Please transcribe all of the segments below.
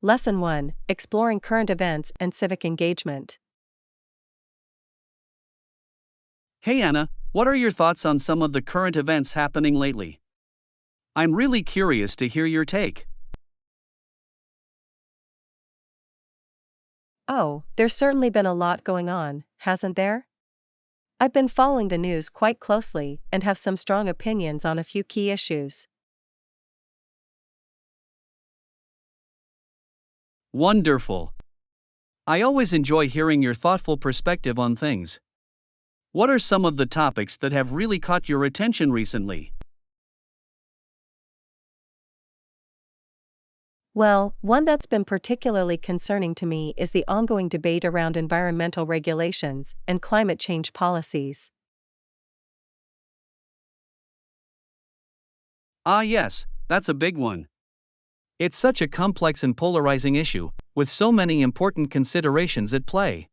Lesson 1: Exploring Current Events and Civic Engagement. Hey Anna, what are your thoughts on some of the current events happening lately? I'm really curious to hear your take. Oh, there's certainly been a lot going on, hasn't there? I've been following the news quite closely and have some strong opinions on a few key issues. Wonderful. I always enjoy hearing your thoughtful perspective on things. What are some of the topics that have really caught your attention recently? Well, one that's been particularly concerning to me is the ongoing debate around environmental regulations and climate change policies. Ah, yes, that's a big one. It's such a complex and polarizing issue, with so many important considerations at play.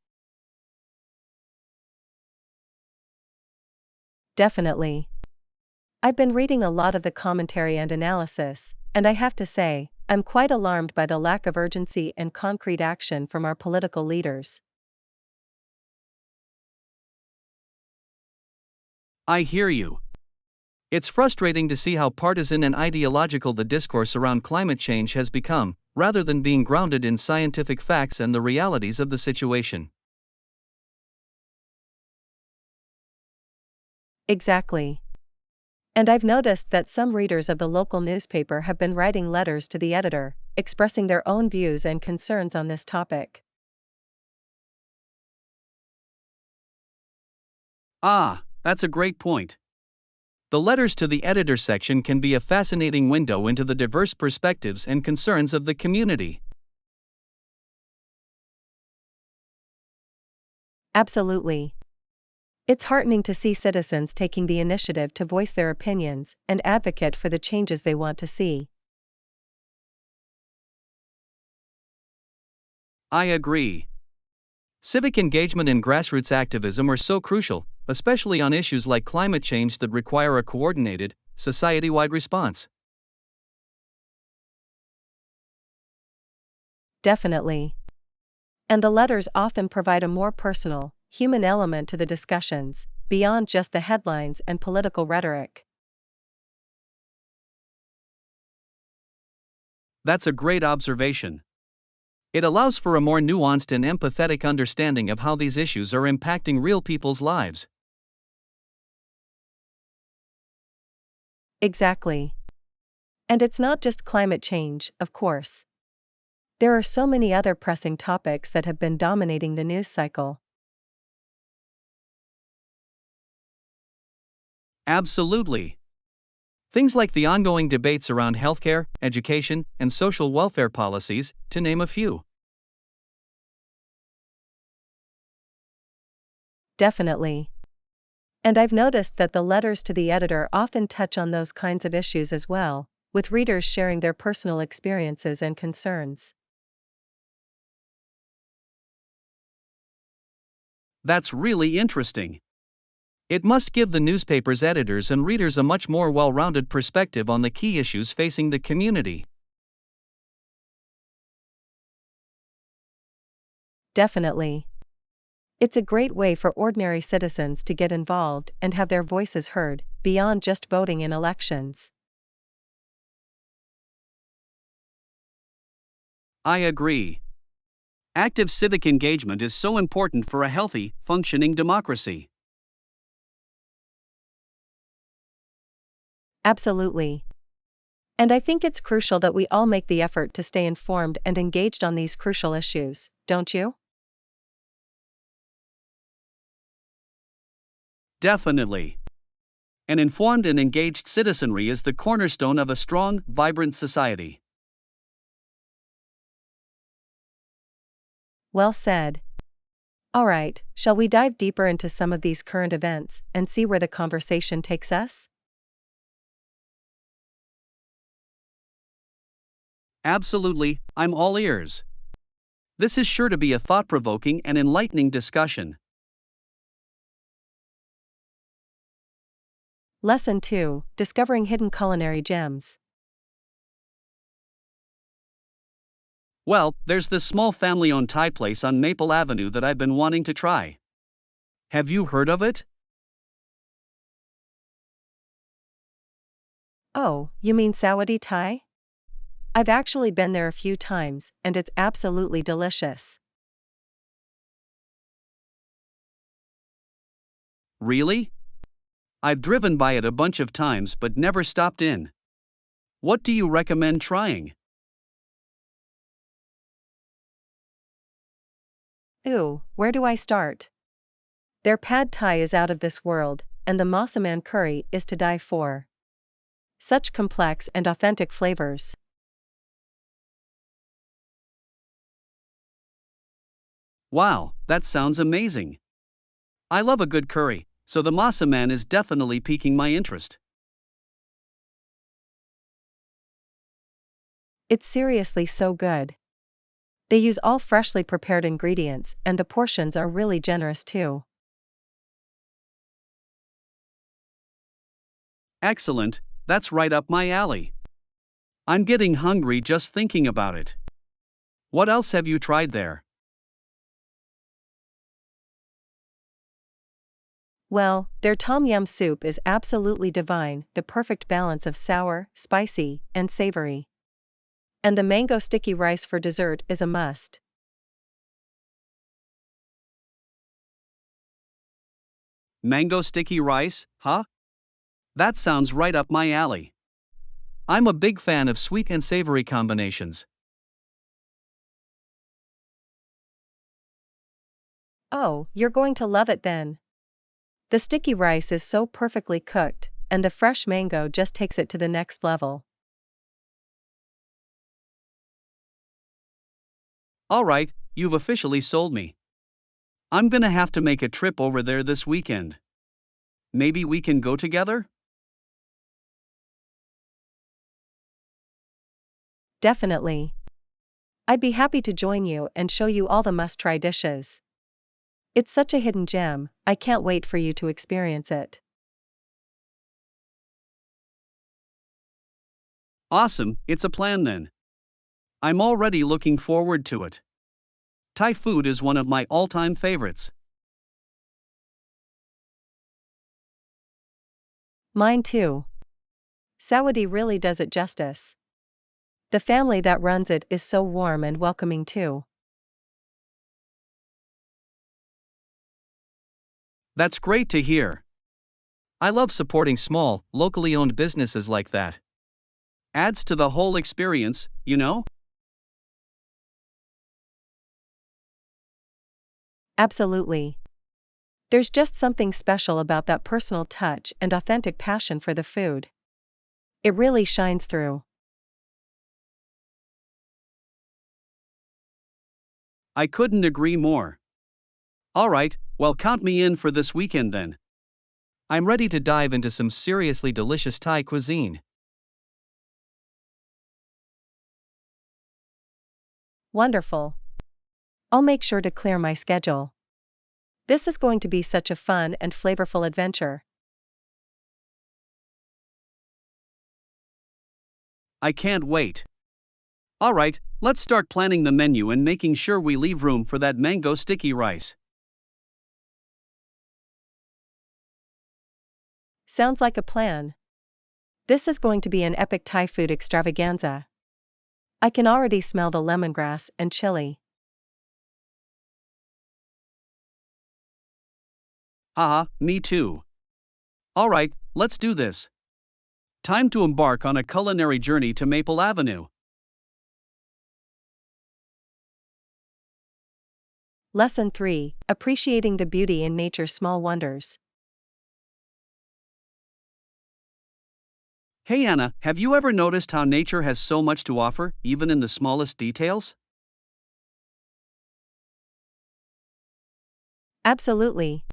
Definitely. I've been reading a lot of the commentary and analysis, and I have to say, I'm quite alarmed by the lack of urgency and concrete action from our political leaders. I hear you. It's frustrating to see how partisan and ideological the discourse around climate change has become, rather than being grounded in scientific facts and the realities of the situation. Exactly. And I've noticed that some readers of the local newspaper have been writing letters to the editor, expressing their own views and concerns on this topic. Ah, that's a great point. The letters to the editor section can be a fascinating window into the diverse perspectives and concerns of the community. Absolutely. It's heartening to see citizens taking the initiative to voice their opinions and advocate for the changes they want to see. I agree. Civic engagement and grassroots activism are so crucial, especially on issues like climate change that require a coordinated, society wide response. Definitely. And the letters often provide a more personal, human element to the discussions, beyond just the headlines and political rhetoric. That's a great observation. It allows for a more nuanced and empathetic understanding of how these issues are impacting real people's lives. Exactly. And it's not just climate change, of course. There are so many other pressing topics that have been dominating the news cycle. Absolutely. Things like the ongoing debates around healthcare, education, and social welfare policies, to name a few. Definitely. And I've noticed that the letters to the editor often touch on those kinds of issues as well, with readers sharing their personal experiences and concerns. That's really interesting. It must give the newspaper's editors and readers a much more well rounded perspective on the key issues facing the community. Definitely. It's a great way for ordinary citizens to get involved and have their voices heard, beyond just voting in elections. I agree. Active civic engagement is so important for a healthy, functioning democracy. Absolutely. And I think it's crucial that we all make the effort to stay informed and engaged on these crucial issues, don't you? Definitely. An informed and engaged citizenry is the cornerstone of a strong, vibrant society. Well said. All right, shall we dive deeper into some of these current events and see where the conversation takes us? Absolutely, I'm all ears. This is sure to be a thought provoking and enlightening discussion. Lesson 2: Discovering Hidden Culinary Gems. Well, there's this small family-owned Thai place on Maple Avenue that I've been wanting to try. Have you heard of it? Oh, you mean Sawadee Thai? I've actually been there a few times, and it's absolutely delicious. Really? I've driven by it a bunch of times but never stopped in. What do you recommend trying? Ooh, where do I start? Their pad thai is out of this world, and the massaman curry is to die for. Such complex and authentic flavors. Wow, that sounds amazing. I love a good curry, so the masa man is definitely piquing my interest. It's seriously so good. They use all freshly prepared ingredients, and the portions are really generous too. Excellent, that's right up my alley. I'm getting hungry just thinking about it. What else have you tried there? Well, their tom yum soup is absolutely divine, the perfect balance of sour, spicy, and savory. And the mango sticky rice for dessert is a must. Mango sticky rice, huh? That sounds right up my alley. I'm a big fan of sweet and savory combinations. Oh, you're going to love it then. The sticky rice is so perfectly cooked, and the fresh mango just takes it to the next level. Alright, you've officially sold me. I'm gonna have to make a trip over there this weekend. Maybe we can go together? Definitely. I'd be happy to join you and show you all the must-try dishes. It's such a hidden gem, I can't wait for you to experience it. Awesome, it's a plan then. I'm already looking forward to it. Thai food is one of my all-time favorites. Mine too. Sawadee really does it justice. The family that runs it is so warm and welcoming too. That's great to hear. I love supporting small, locally owned businesses like that. Adds to the whole experience, you know? Absolutely. There's just something special about that personal touch and authentic passion for the food. It really shines through. I couldn't agree more. Alright, well, count me in for this weekend then. I'm ready to dive into some seriously delicious Thai cuisine. Wonderful. I'll make sure to clear my schedule. This is going to be such a fun and flavorful adventure. I can't wait. Alright, let's start planning the menu and making sure we leave room for that mango sticky rice. Sounds like a plan. This is going to be an epic Thai food extravaganza. I can already smell the lemongrass and chili. Haha, me too. Alright, let's do this. Time to embark on a culinary journey to Maple Avenue. Lesson 3: Appreciating the beauty in nature's small wonders. Hey Anna, have you ever noticed how nature has so much to offer, even in the smallest details? Absolutely.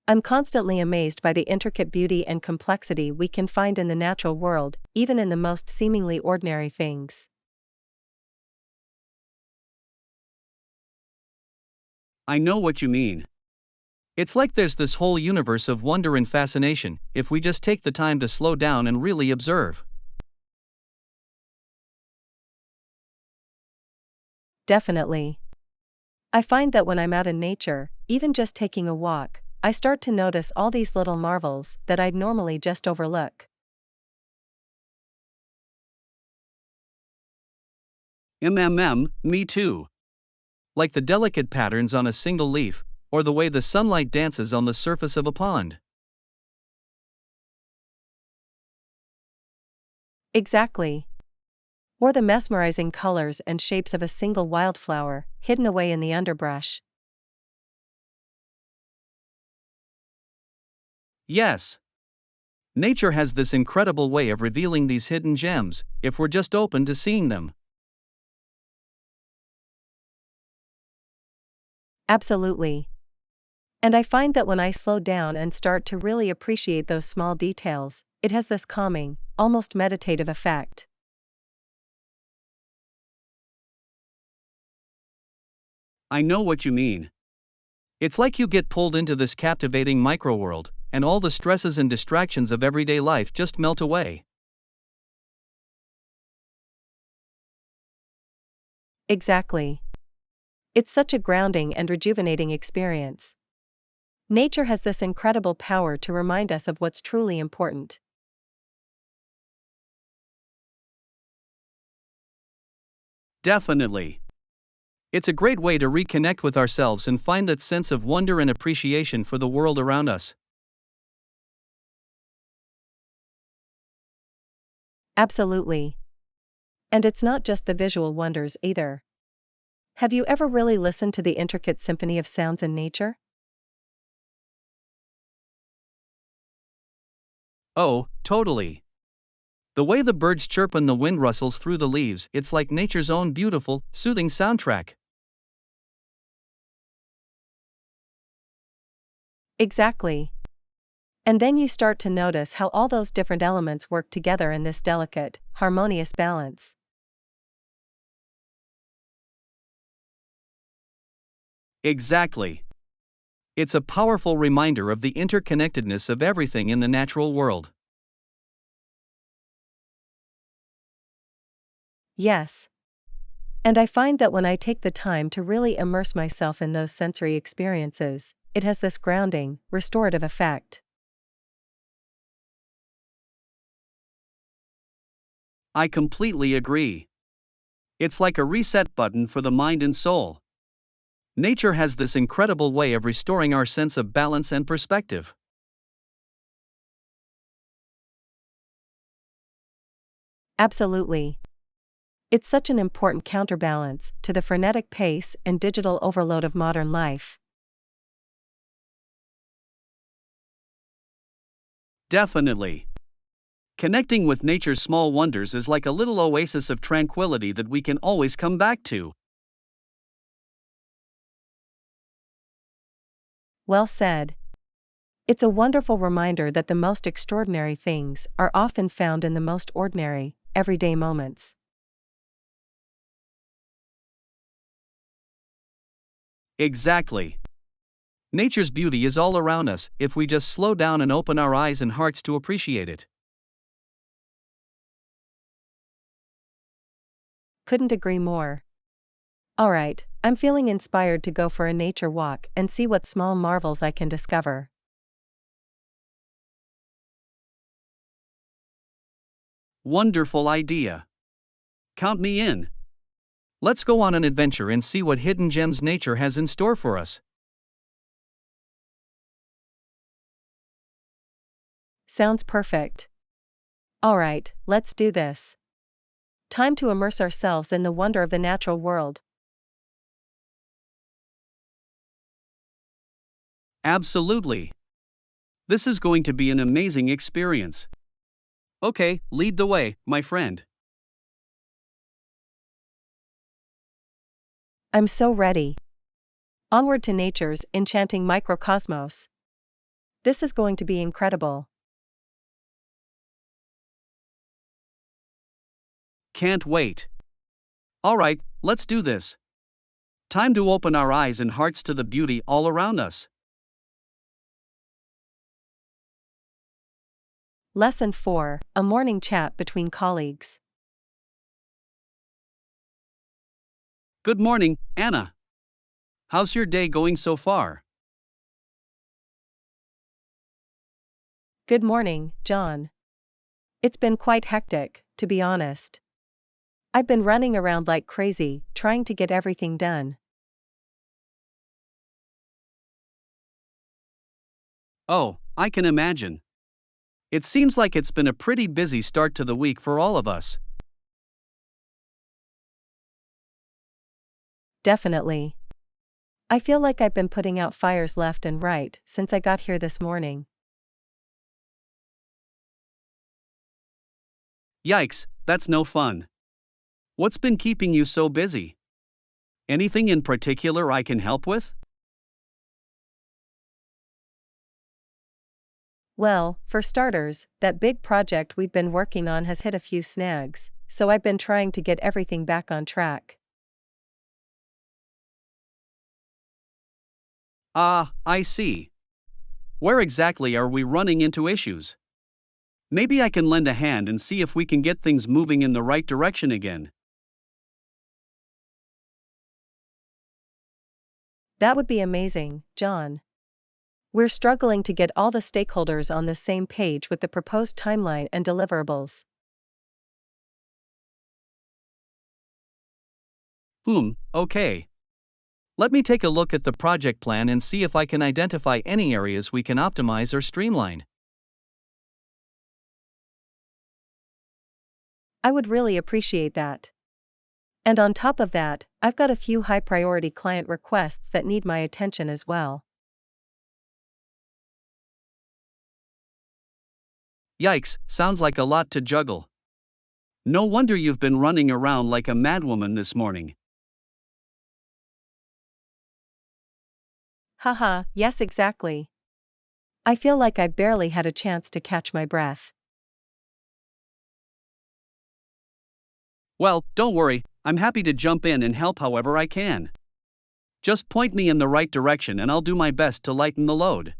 I'm constantly amazed by the intricate beauty and complexity we can find in the natural world, even in the most seemingly ordinary things. I know what you mean. It's like there's this whole universe of wonder and fascination, if we just take the time to slow down and really observe. Definitely. I find that when I'm out in nature, even just taking a walk, I start to notice all these little marvels that I'd normally just overlook. Me too. Like the delicate patterns on a single leaf, or the way the sunlight dances on the surface of a pond. Exactly. Or the mesmerizing colors and shapes of a single wildflower, hidden away in the underbrush. Yes. Nature has this incredible way of revealing these hidden gems, if we're just open to seeing them. Absolutely. And I find that when I slow down and start to really appreciate those small details, it has this calming, almost meditative effect. I know what you mean. It's like you get pulled into this captivating microworld, and all the stresses and distractions of everyday life just melt away. Exactly. It's such a grounding and rejuvenating experience. Nature has this incredible power to remind us of what's truly important. Definitely. It's a great way to reconnect with ourselves and find that sense of wonder and appreciation for the world around us. Absolutely. And it's not just the visual wonders either. Have you ever really listened to the intricate symphony of sounds in nature? Oh, totally. The way the birds chirp and the wind rustles through the leaves, it's like nature's own beautiful, soothing soundtrack. Exactly. And then you start to notice how all those different elements work together in this delicate, harmonious balance. Exactly. It's a powerful reminder of the interconnectedness of everything in the natural world. Yes. And I find that when I take the time to really immerse myself in those sensory experiences, it has this grounding, restorative effect. I completely agree. It's like a reset button for the mind and soul. Nature has this incredible way of restoring our sense of balance and perspective. Absolutely. It's such an important counterbalance to the frenetic pace and digital overload of modern life. Definitely. Connecting with nature's small wonders is like a little oasis of tranquility that we can always come back to. Well said. It's a wonderful reminder that the most extraordinary things are often found in the most ordinary, everyday moments. Exactly. Nature's beauty is all around us if we just slow down and open our eyes and hearts to appreciate it. Couldn't agree more. Alright, I'm feeling inspired to go for a nature walk and see what small marvels I can discover. Wonderful idea. Count me in. Let's go on an adventure and see what hidden gems nature has in store for us. Sounds perfect. Alright, let's do this. Time to immerse ourselves in the wonder of the natural world. Absolutely. This is going to be an amazing experience. Okay, lead the way, my friend. I'm so ready. Onward to nature's enchanting microcosmos. This is going to be incredible. Can't wait. Alright, let's do this. Time to open our eyes and hearts to the beauty all around us. Lesson 4, a morning chat between colleagues. Good morning, Anna. How's your day going so far? Good morning, John. It's been quite hectic, to be honest. I've been running around like crazy, trying to get everything done. Oh, I can imagine. It seems like it's been a pretty busy start to the week for all of us. Definitely. I feel like I've been putting out fires left and right since I got here this morning. Yikes, that's no fun. What's been keeping you so busy? Anything in particular I can help with? Well, for starters, that big project we've been working on has hit a few snags, so I've been trying to get everything back on track. Ah, I see. Where exactly are we running into issues? Maybe I can lend a hand and see if we can get things moving in the right direction again. That would be amazing, John. We're struggling to get all the stakeholders on the same page with the proposed timeline and deliverables. Okay. Let me take a look at the project plan and see if I can identify any areas we can optimize or streamline. I would really appreciate that. And on top of that, I've got a few high priority client requests that need my attention as well. Yikes, sounds like a lot to juggle. No wonder you've been running around like a madwoman this morning. Haha, yes, exactly. I feel like I barely had a chance to catch my breath. Well, don't worry, I'm happy to jump in and help however I can. Just point me in the right direction and I'll do my best to lighten the load.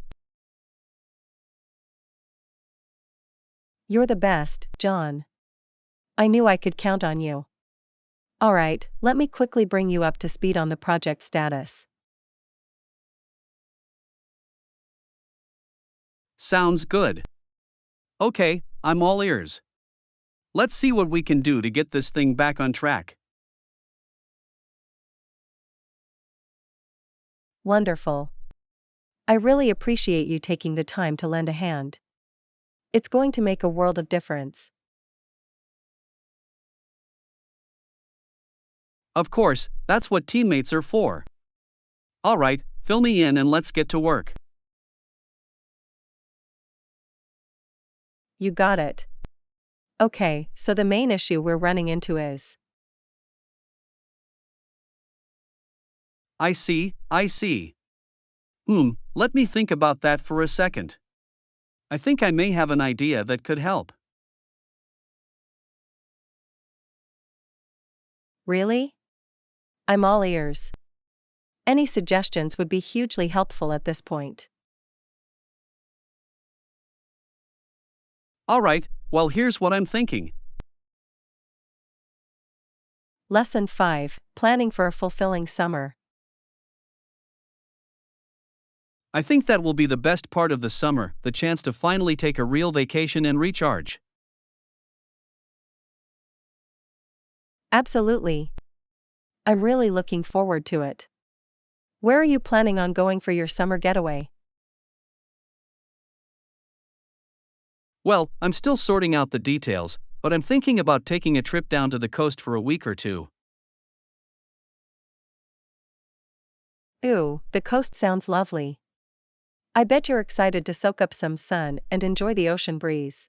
You're the best, John. I knew I could count on you. Alright, let me quickly bring you up to speed on the project status. Sounds good. Okay, I'm all ears. Let's see what we can do to get this thing back on track. Wonderful. I really appreciate you taking the time to lend a hand. It's going to make a world of difference. Of course, that's what teammates are for. Alright, fill me in and let's get to work. You got it. Okay, so the main issue we're running into is. I see. Let me think about that for a second. I think I may have an idea that could help. Really? I'm all ears. Any suggestions would be hugely helpful at this point. Alright, well, here's what I'm thinking. Lesson 5, Planning for a Fulfilling Summer. I think that will be the best part of the summer, the chance to finally take a real vacation and recharge. Absolutely. I'm really looking forward to it. Where are you planning on going for your summer getaway? Well, I'm still sorting out the details, but I'm thinking about taking a trip down to the coast for a week or two. Ooh, the coast sounds lovely. I bet you're excited to soak up some sun and enjoy the ocean breeze.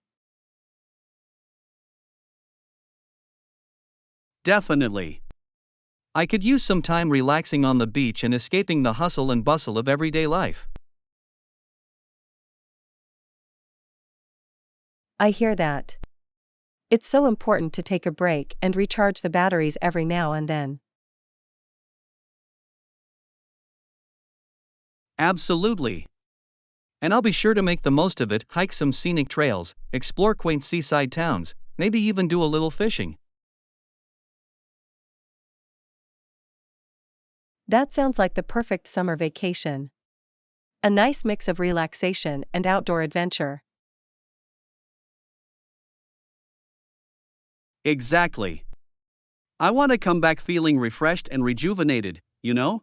Definitely. I could use some time relaxing on the beach and escaping the hustle and bustle of everyday life. I hear that. It's so important to take a break and recharge the batteries every now and then. Absolutely. And I'll be sure to make the most of it, hike some scenic trails, explore quaint seaside towns, maybe even do a little fishing. That sounds like the perfect summer vacation. A nice mix of relaxation and outdoor adventure. Exactly. I want to come back feeling refreshed and rejuvenated, you know?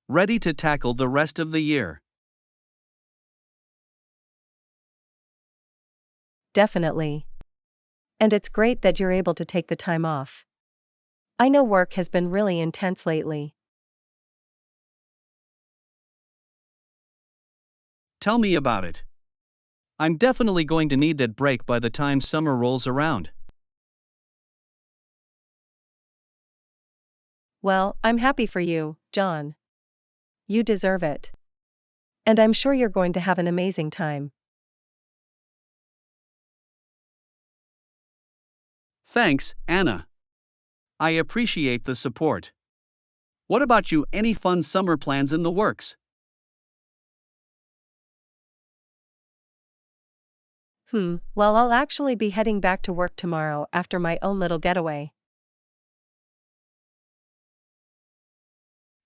Ready to tackle the rest of the year. Definitely. And it's great that you're able to take the time off. I know work has been really intense lately. Tell me about it. I'm definitely going to need that break by the time summer rolls around. Well, I'm happy for you, John. You deserve it. And I'm sure you're going to have an amazing time. Thanks, Anna. I appreciate the support. What about you? Any fun summer plans in the works? Well, I'll actually be heading back to work tomorrow after my own little getaway.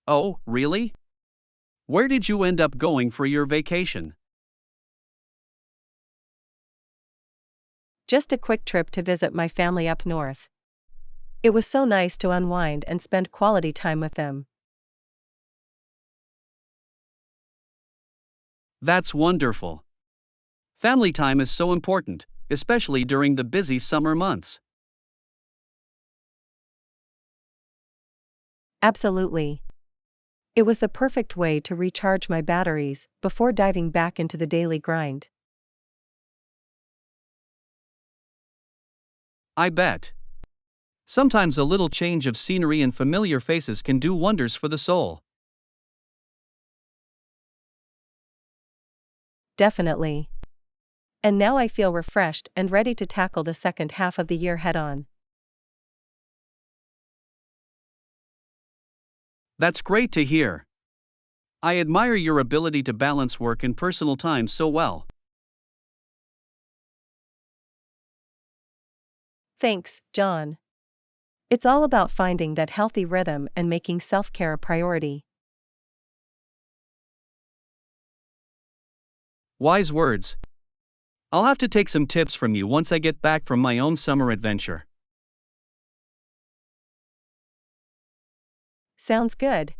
Oh, really? Where did you end up going for your vacation? Just a quick trip to visit my family up north. It was so nice to unwind and spend quality time with them. That's wonderful. Family time is so important, especially during the busy summer months. Absolutely. It was the perfect way to recharge my batteries before diving back into the daily grind. I bet. Sometimes a little change of scenery and familiar faces can do wonders for the soul. Definitely. And now I feel refreshed and ready to tackle the second half of the year head on. That's great to hear. I admire your ability to balance work and personal time so well. Thanks, John. It's all about finding that healthy rhythm and making self-care a priority. Wise words. I'll have to take some tips from you once I get back from my own summer adventure. Sounds good.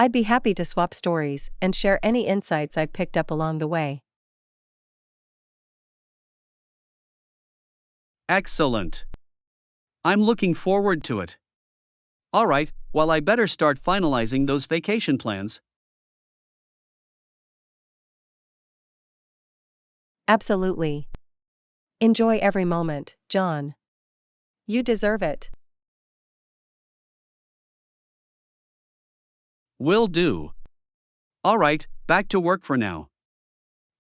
I'd be happy to swap stories and share any insights I've picked up along the way. Excellent. I'm looking forward to it. Alright, well, I better start finalizing those vacation plans. Absolutely. Enjoy every moment, John. You deserve it. Will do. Alright, back to work for now.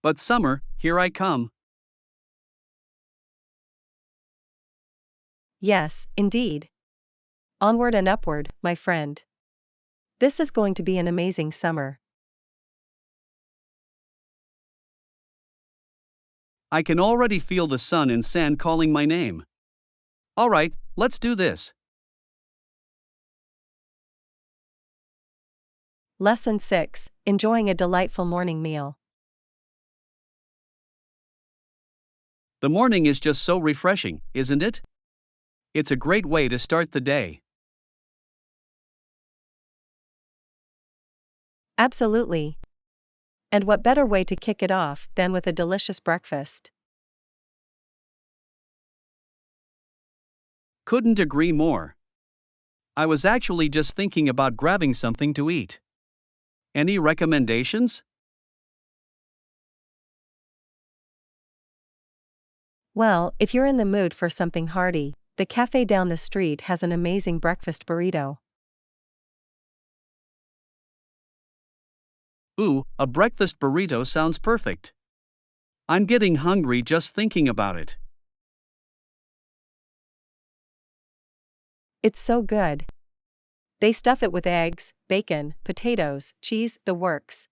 But summer, here I come. Yes, indeed. Onward and upward, my friend. This is going to be an amazing summer. I can already feel the sun and sand calling my name. Alright, let's do this. Lesson 6: Enjoying a delightful morning meal. The morning is just so refreshing, isn't it? It's a great way to start the day. Absolutely. And what better way to kick it off than with a delicious breakfast? Couldn't agree more. I was actually just thinking about grabbing something to eat. Any recommendations? Well, if you're in the mood for something hearty, the cafe down the street has an amazing breakfast burrito. Ooh, a breakfast burrito sounds perfect. I'm getting hungry just thinking about it. It's so good. They stuff it with eggs, bacon, potatoes, cheese, the works.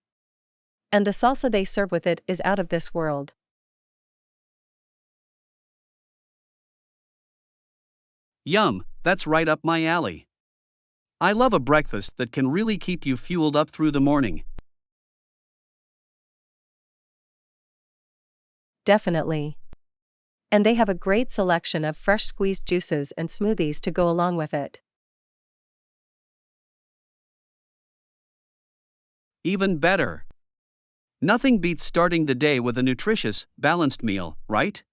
And the salsa they serve with it is out of this world. Yum, that's right up my alley. I love a breakfast that can really keep you fueled up through the morning. Definitely. And they have a great selection of fresh squeezed juices and smoothies to go along with it. Even better. Nothing beats starting the day with a nutritious, balanced meal, right?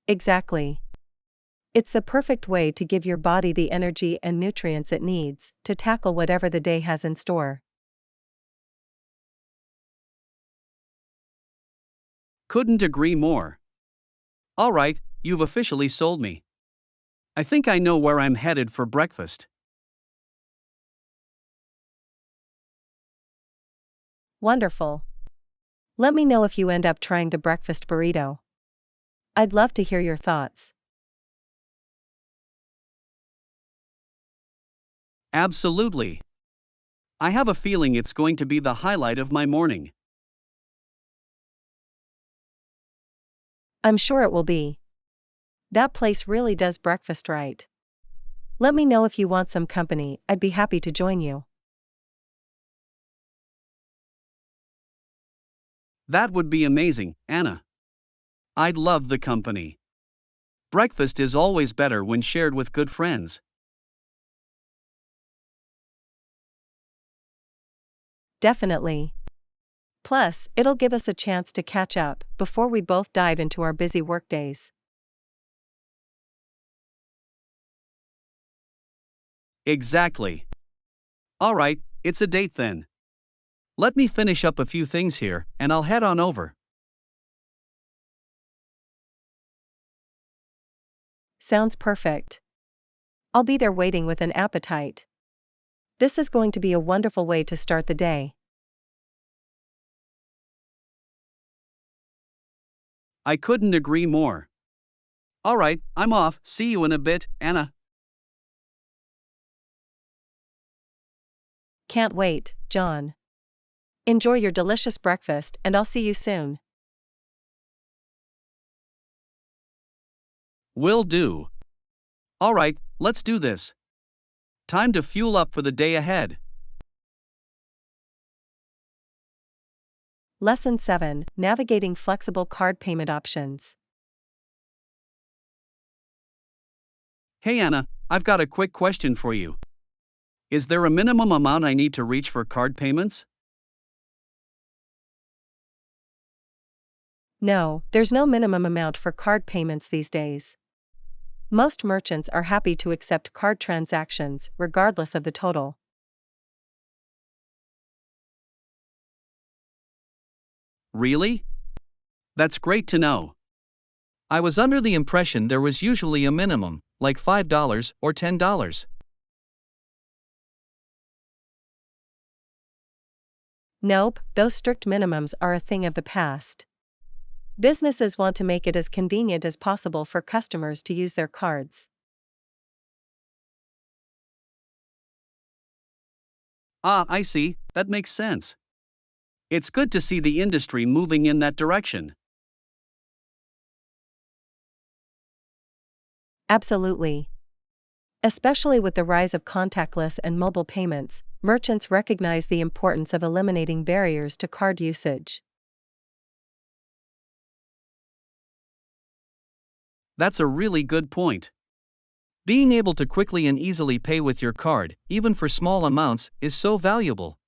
Exactly. It's the perfect way to give your body the energy and nutrients it needs to tackle whatever the day has in store. Couldn't agree more. All right, you've officially sold me. I think I know where I'm headed for breakfast. Wonderful. Let me know if you end up trying the breakfast burrito. I'd love to hear your thoughts. Absolutely. I have a feeling it's going to be the highlight of my morning. I'm sure it will be. That place really does breakfast right. Let me know if you want some company, I'd be happy to join you. That would be amazing, Anna. I'd love the company. Breakfast is always better when shared with good friends. Definitely. Plus, it'll give us a chance to catch up before we both dive into our busy workdays. Exactly. All right, it's a date then. Let me finish up a few things here, and I'll head on over. Sounds perfect. I'll be there waiting with an appetite. This is going to be a wonderful way to start the day. I couldn't agree more. All right, I'm off. See you in a bit, Anna. Can't wait, John. Enjoy your delicious breakfast and I'll see you soon. Will do. All right, let's do this. Time to fuel up for the day ahead. Lesson 7: Navigating Flexible Card Payment Options. Hey Anna, I've got a quick question for you. Is there a minimum amount I need to reach for card payments? No, there's no minimum amount for card payments these days. Most merchants are happy to accept card transactions, regardless of the total. Really? That's great to know. I was under the impression there was usually a minimum, like $5 or $10. Nope, those strict minimums are a thing of the past. Businesses want to make it as convenient as possible for customers to use their cards. Ah, I see, that makes sense. It's good to see the industry moving in that direction. Absolutely. Especially with the rise of contactless and mobile payments, merchants recognize the importance of eliminating barriers to card usage. That's a really good point. Being able to quickly and easily pay with your card, even for small amounts, is so valuable.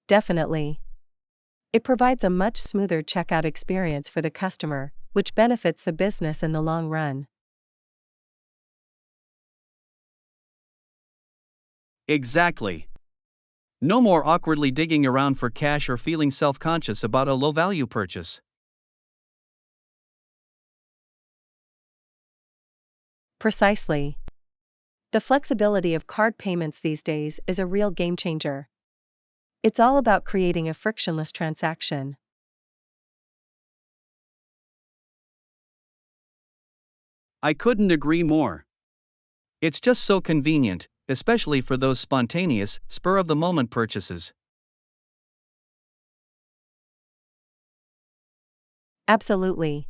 Definitely. It provides a much smoother checkout experience for the customer, which benefits the business in the long run. Exactly. No more awkwardly digging around for cash or feeling self-conscious about a low-value purchase. Precisely. The flexibility of card payments these days is a real game changer. It's all about creating a frictionless transaction. I couldn't agree more. It's just so convenient, especially for those spontaneous, spur-of-the-moment purchases. Absolutely.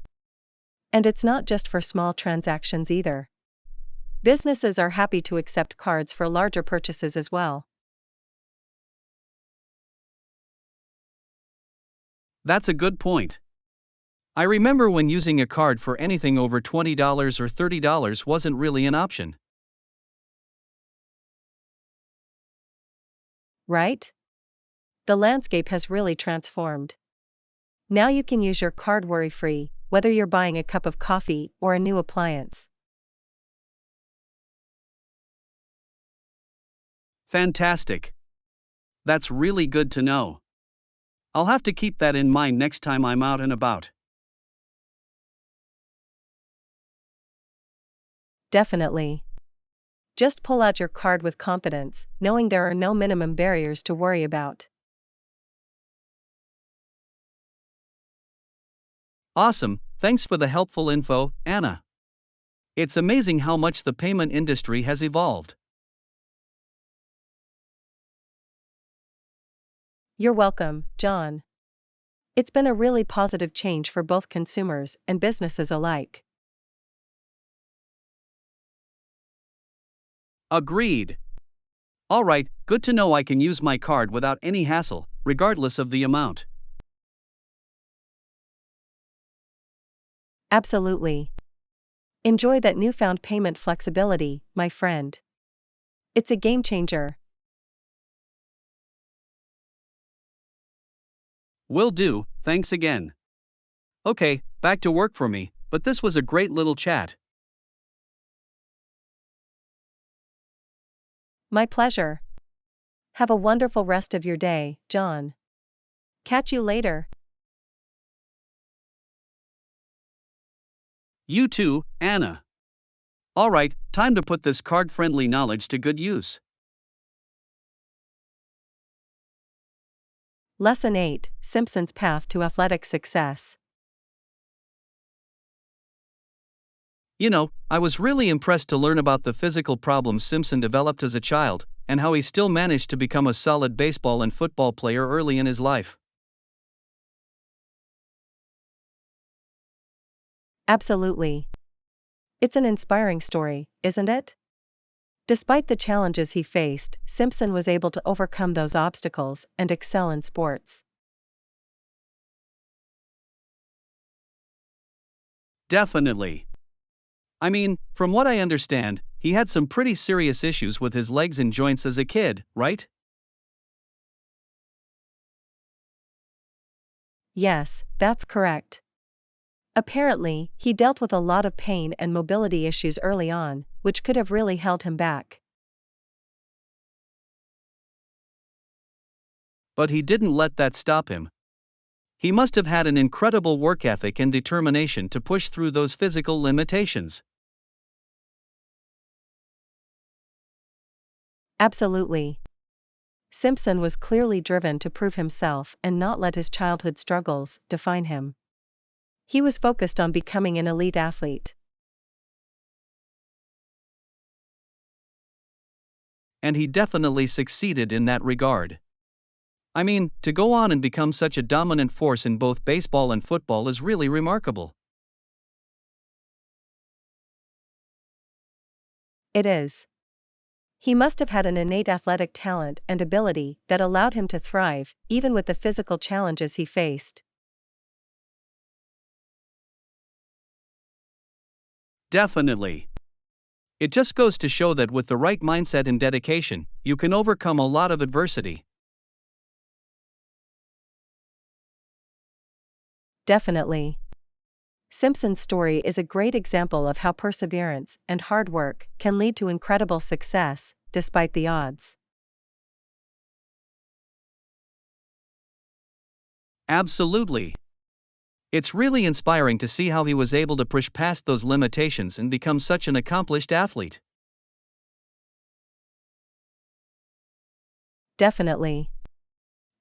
And it's not just for small transactions either. Businesses are happy to accept cards for larger purchases as well. That's a good point. I remember when using a card for anything over $20 or $30 wasn't really an option. Right? The landscape has really transformed. Now you can use your card worry-free, whether you're buying a cup of coffee or a new appliance. Fantastic. That's really good to know. I'll have to keep that in mind next time I'm out and about. Definitely. Just pull out your card with confidence, knowing there are no minimum barriers to worry about. Awesome, thanks for the helpful info, Anna. It's amazing how much the payment industry has evolved. You're welcome, John. It's been a really positive change for both consumers and businesses alike. Agreed. Alright, good to know I can use my card without any hassle, regardless of the amount. Absolutely. Enjoy that newfound payment flexibility, my friend. It's a game changer. Will do, thanks again. Okay, back to work for me, but this was a great little chat. My pleasure. Have a wonderful rest of your day, John. Catch you later. You too, Anna. Alright, time to put this card friendly knowledge to good use. Lesson 8, Simpson's Path to Athletic Success. You know, I was really impressed to learn about the physical problems Simpson developed as a child, and how he still managed to become a solid baseball and football player early in his life. Absolutely. It's an inspiring story, isn't it? Despite the challenges he faced, Simpson was able to overcome those obstacles and excel in sports. Definitely. I mean, from what I understand, he had some pretty serious issues with his legs and joints as a kid, right? Yes, that's correct. Apparently, he dealt with a lot of pain and mobility issues early on, which could have really held him back. But he didn't let that stop him. He must have had an incredible work ethic and determination to push through those physical limitations. Absolutely. Simpson was clearly driven to prove himself and not let his childhood struggles define him. He was focused on becoming an elite athlete. And he definitely succeeded in that regard. I mean, to go on and become such a dominant force in both baseball and football is really remarkable. It is. He must have had an innate athletic talent and ability that allowed him to thrive, even with the physical challenges he faced. Definitely. It just goes to show that with the right mindset and dedication, you can overcome a lot of adversity. Definitely. Simpson's story is a great example of how perseverance and hard work can lead to incredible success, despite the odds. Absolutely. It's really inspiring to see how he was able to push past those limitations and become such an accomplished athlete. Definitely.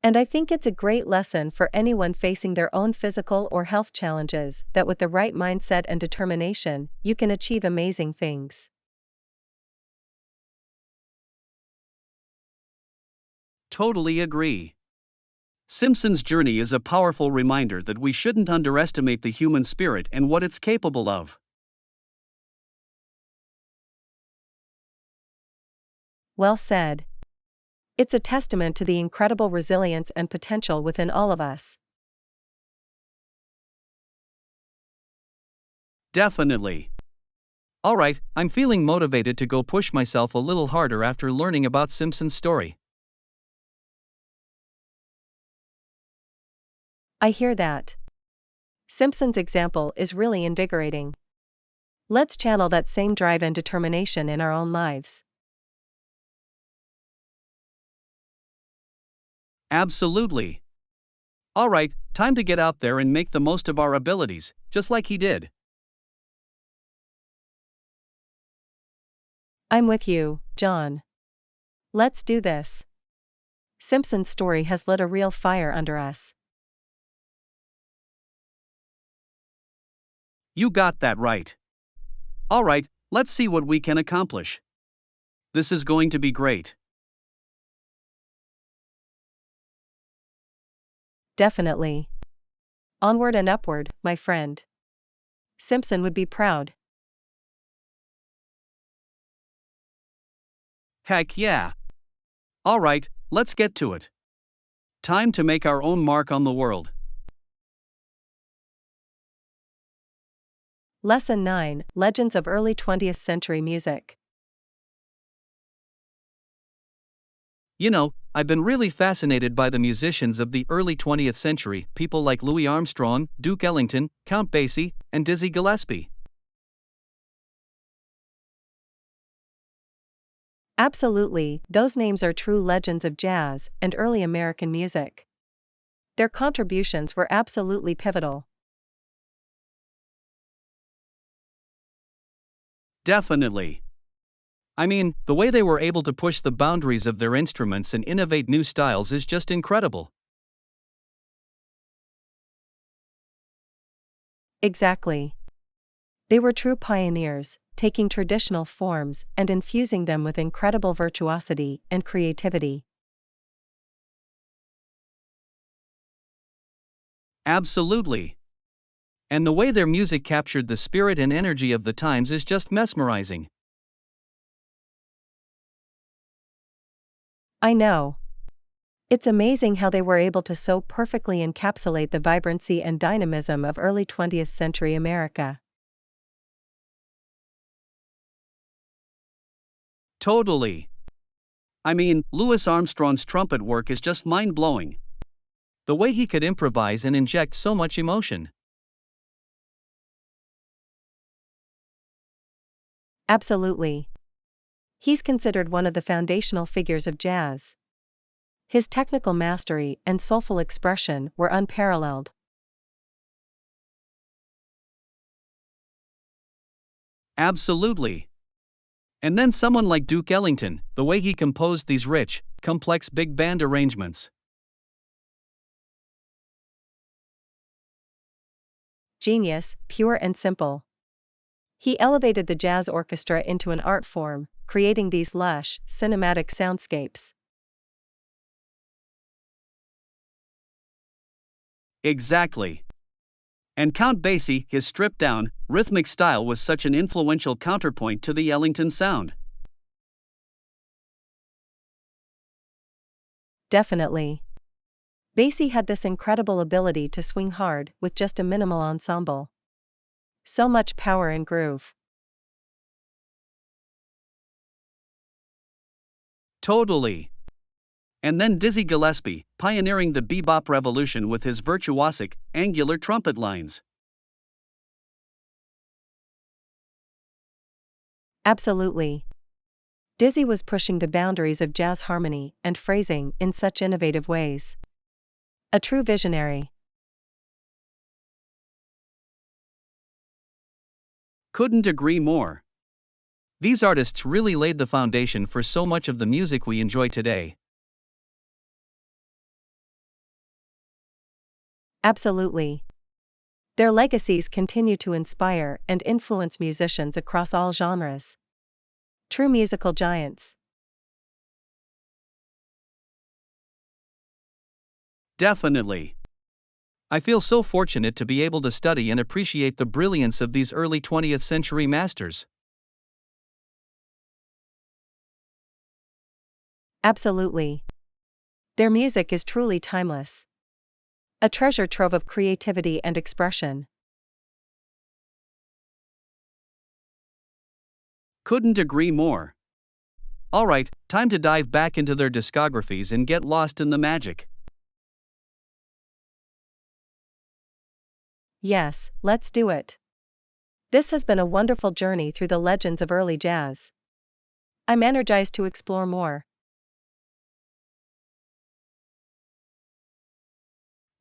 And I think it's a great lesson for anyone facing their own physical or health challenges that with the right mindset and determination, you can achieve amazing things. Totally agree. Simpson's journey is a powerful reminder that we shouldn't underestimate the human spirit and what it's capable of. Well said. It's a testament to the incredible resilience and potential within all of us. Definitely. Alright, I'm feeling motivated to go push myself a little harder after learning about Simpson's story. I hear that. Simpson's example is really invigorating. Let's channel that same drive and determination in our own lives. Absolutely. Alright, time to get out there and make the most of our abilities, just like he did. I'm with you, John. Let's do this. Simpson's story has lit a real fire under us. You got that right. Alright, let's see what we can accomplish. This is going to be great. Definitely. Onward and upward, my friend. Simpson would be proud. Heck yeah. Alright, let's get to it. Time to make our own mark on the world. Lesson 9: Legends of Early 20th Century Music. You know, I've been really fascinated by the musicians of the early 20th century, people like Louis Armstrong, Duke Ellington, Count Basie, and Dizzy Gillespie. Absolutely, those names are true legends of jazz and early American music. Their contributions were absolutely pivotal. Definitely. I mean, the way they were able to push the boundaries of their instruments and innovate new styles is just incredible. Exactly. They were true pioneers, taking traditional forms and infusing them with incredible virtuosity and creativity. Absolutely. And the way their music captured the spirit and energy of the times is just mesmerizing. I know. It's amazing how they were able to so perfectly encapsulate the vibrancy and dynamism of early 20th century America. Totally. I mean, Louis Armstrong's trumpet work is just mind-blowing. The way he could improvise and inject so much emotion. Absolutely. He's considered one of the foundational figures of jazz. His technical mastery and soulful expression were unparalleled. Absolutely. And then someone like Duke Ellington, the way he composed these rich, complex big band arrangements. Genius, pure and simple. He elevated the jazz orchestra into an art form, creating these lush, cinematic soundscapes. Exactly. And Count Basie, his stripped-down, rhythmic style was such an influential counterpoint to the Ellington sound. Definitely. Basie had this incredible ability to swing hard with just a minimal ensemble. So much power and groove. Totally. And then Dizzy Gillespie, pioneering the bebop revolution with his virtuosic, angular trumpet lines. Absolutely. Dizzy was pushing the boundaries of jazz harmony and phrasing in such innovative ways. A true visionary. Couldn't agree more. These artists really laid the foundation for so much of the music we enjoy today. Absolutely. Their legacies continue to inspire and influence musicians across all genres. True musical giants. Definitely. I feel so fortunate to be able to study and appreciate the brilliance of these early 20th century masters. Absolutely. Their music is truly timeless. A treasure trove of creativity and expression. Couldn't agree more. Alright, time to dive back into their discographies and get lost in the magic. Yes, let's do it. This has been a wonderful journey through the legends of early jazz. I'm energized to explore more.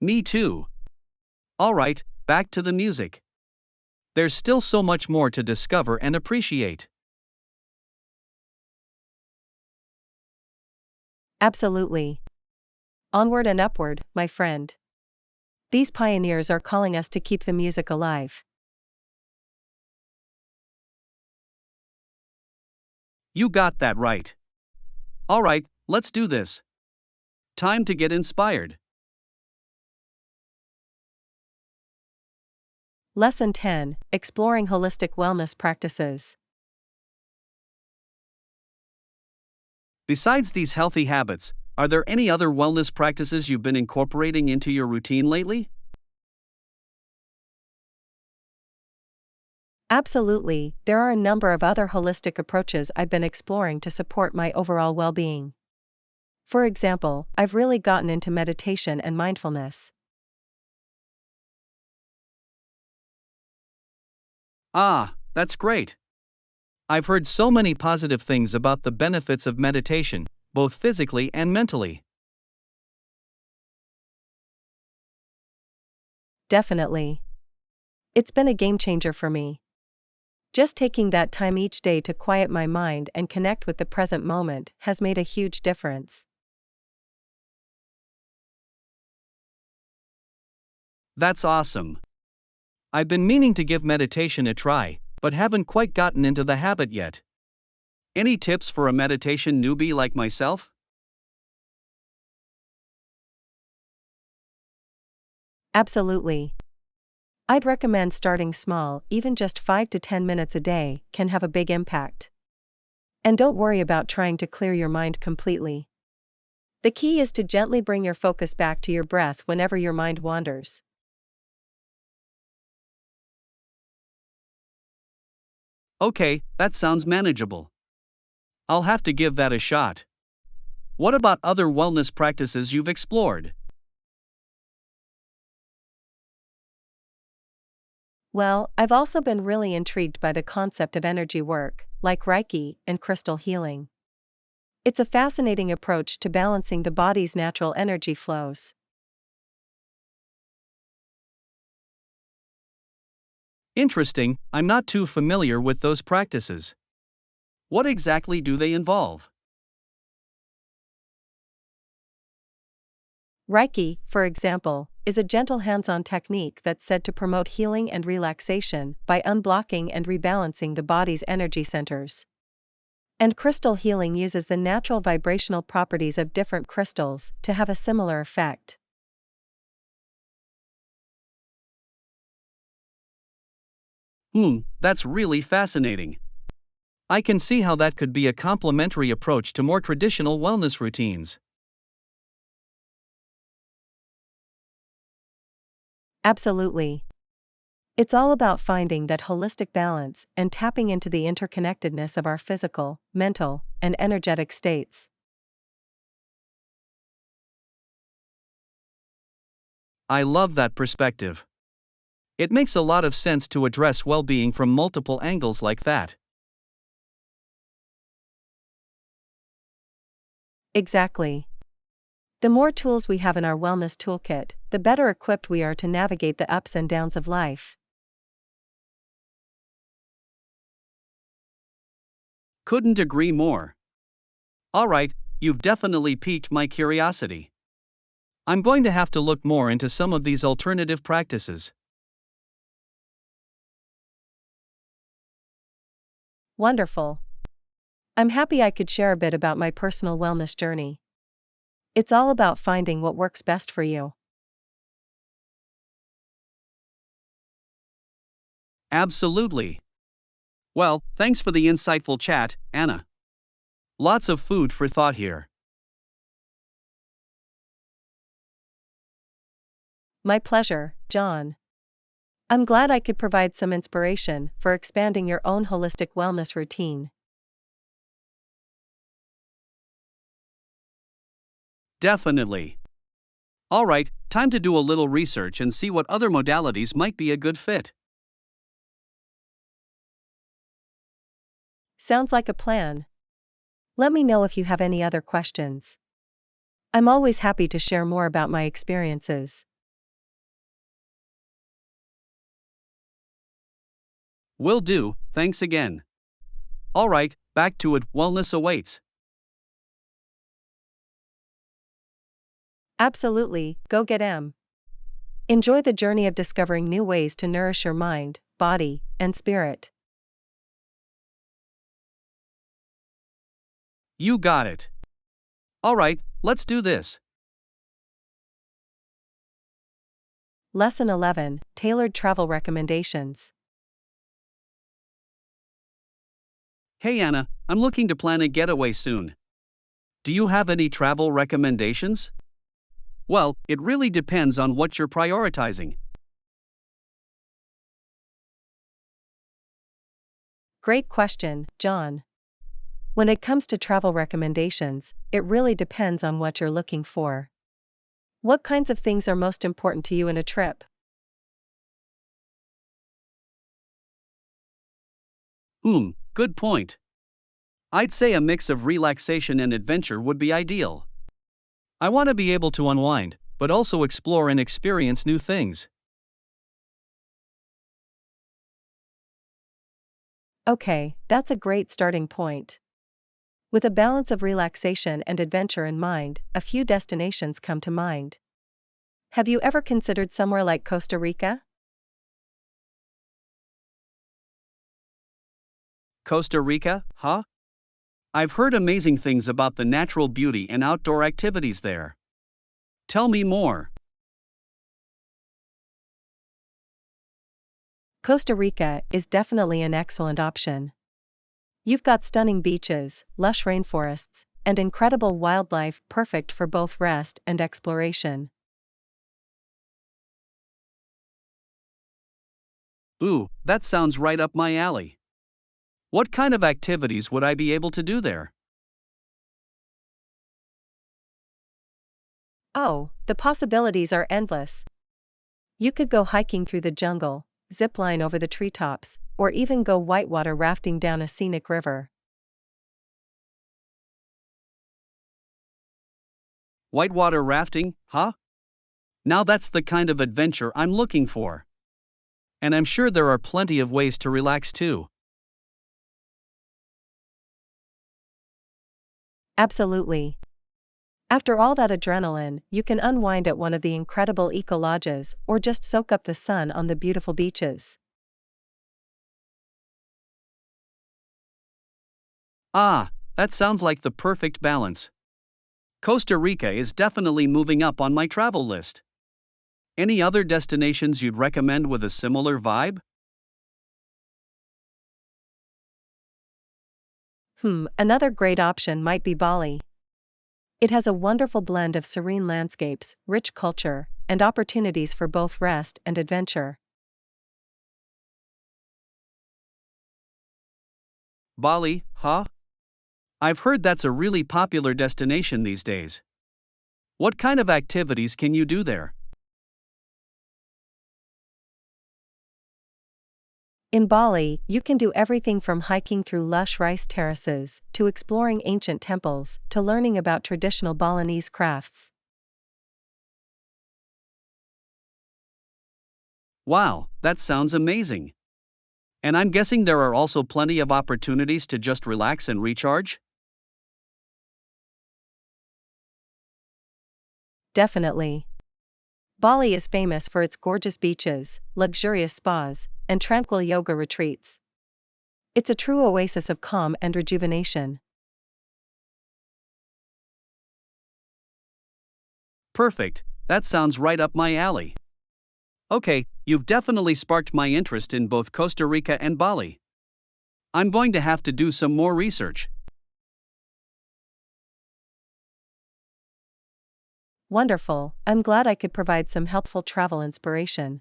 Me too. Alright, back to the music. There's still so much more to discover and appreciate. Absolutely. Onward and upward, my friend. These pioneers are calling us to keep the music alive. You got that right. Alright, let's do this. Time to get inspired. Lesson 10: Exploring Holistic Wellness Practices. Besides these healthy habits, are there any other wellness practices you've been incorporating into your routine lately? Absolutely, there are a number of other holistic approaches I've been exploring to support my overall well being. For example, I've really gotten into meditation and mindfulness. Ah, that's great. I've heard so many positive things about the benefits of meditation, both physically and mentally. Definitely. It's been a game changer for me. Just taking that time each day to quiet my mind and connect with the present moment has made a huge difference. That's awesome. I've been meaning to give meditation a try, but haven't quite gotten into the habit yet. Any tips for a meditation newbie like myself? Absolutely. I'd recommend starting small, even just 5 to 10 minutes a day can have a big impact. And don't worry about trying to clear your mind completely. The key is to gently bring your focus back to your breath whenever your mind wanders. Okay, that sounds manageable. I'll have to give that a shot. What about other wellness practices you've explored? Well, I've also been really intrigued by the concept of energy work, like Reiki and crystal healing. It's a fascinating approach to balancing the body's natural energy flows. Interesting, I'm not too familiar with those practices. What exactly do they involve? Reiki, for example, is a gentle hands-on technique that's said to promote healing and relaxation by unblocking and rebalancing the body's energy centers. And crystal healing uses the natural vibrational properties of different crystals to have a similar effect. That's really fascinating. I can see how that could be a complementary approach to more traditional wellness routines. Absolutely. It's all about finding that holistic balance and tapping into the interconnectedness of our physical, mental, and energetic states. I love that perspective. It makes a lot of sense to address well being from multiple angles like that. Exactly. The more tools we have in our wellness toolkit, the better equipped we are to navigate the ups and downs of life. Couldn't agree more. Alright, you've definitely piqued my curiosity. I'm going to have to look more into some of these alternative practices. Wonderful. I'm happy I could share a bit about my personal wellness journey. It's all about finding what works best for you. Absolutely. Well, thanks for the insightful chat, Anna. Lots of food for thought here. My pleasure, John. I'm glad I could provide some inspiration for expanding your own holistic wellness routine. Definitely. All right, time to do a little research and see what other modalities might be a good fit. Sounds like a plan. Let me know if you have any other questions. I'm always happy to share more about my experiences. Will do, thanks again. All right, back to it, wellness awaits. Absolutely, go get 'em. Enjoy the journey of discovering new ways to nourish your mind, body, and spirit. You got it. All right, let's do this. Lesson 11, Tailored Travel Recommendations. Hey Anna, I'm looking to plan a getaway soon. Do you have any travel recommendations? Well, it really depends on what you're prioritizing. Great question, John. When it comes to travel recommendations, it really depends on what you're looking for. What kinds of things are most important to you in a trip? Good point. I'd say a mix of relaxation and adventure would be ideal. I want to be able to unwind, but also explore and experience new things. Okay, that's a great starting point. With a balance of relaxation and adventure in mind, a few destinations come to mind. Have you ever considered somewhere like Costa Rica? Costa Rica, huh? I've heard amazing things about the natural beauty and outdoor activities there. Tell me more. Costa Rica is definitely an excellent option. You've got stunning beaches, lush rainforests, and incredible wildlife perfect for both rest and exploration. Ooh, that sounds right up my alley. What kind of activities would I be able to do there? Oh, the possibilities are endless. You could go hiking through the jungle, zip line over the treetops, or even go whitewater rafting down a scenic river. Whitewater rafting, huh? Now that's the kind of adventure I'm looking for. And I'm sure there are plenty of ways to relax too. Absolutely. After all that adrenaline, you can unwind at one of the incredible eco lodges or just soak up the sun on the beautiful beaches. Ah, that sounds like the perfect balance. Costa Rica is definitely moving up on my travel list. Any other destinations you'd recommend with a similar vibe? Another great option might be Bali. It has a wonderful blend of serene landscapes, rich culture, and opportunities for both rest and adventure. Bali, huh? I've heard that's a really popular destination these days. What kind of activities can you do there? In Bali, you can do everything from hiking through lush rice terraces, to exploring ancient temples, to learning about traditional Balinese crafts. Wow, that sounds amazing. And I'm guessing there are also plenty of opportunities to just relax and recharge? Definitely. Bali is famous for its gorgeous beaches, luxurious spas, and tranquil yoga retreats. It's a true oasis of calm and rejuvenation. Perfect, that sounds right up my alley. Okay, you've definitely sparked my interest in both Costa Rica and Bali. I'm going to have to do some more research. Wonderful, I'm glad I could provide some helpful travel inspiration.